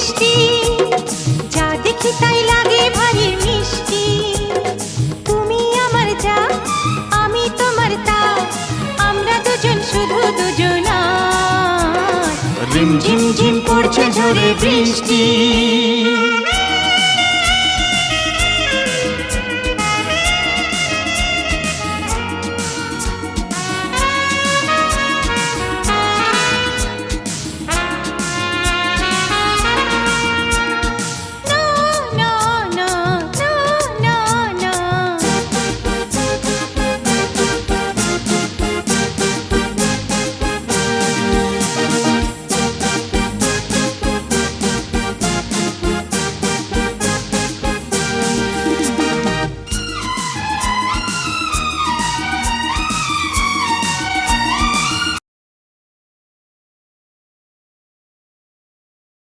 সৃষ্টি, যা দেখি তাই লাগে ভারী মিষ্টি। তুমি আমার যা, আমি তোমার তা, আমরা দুজন শুধু দুজনা। রিম ঝিম ঝিম পড়ছে ঝরে বৃষ্টি।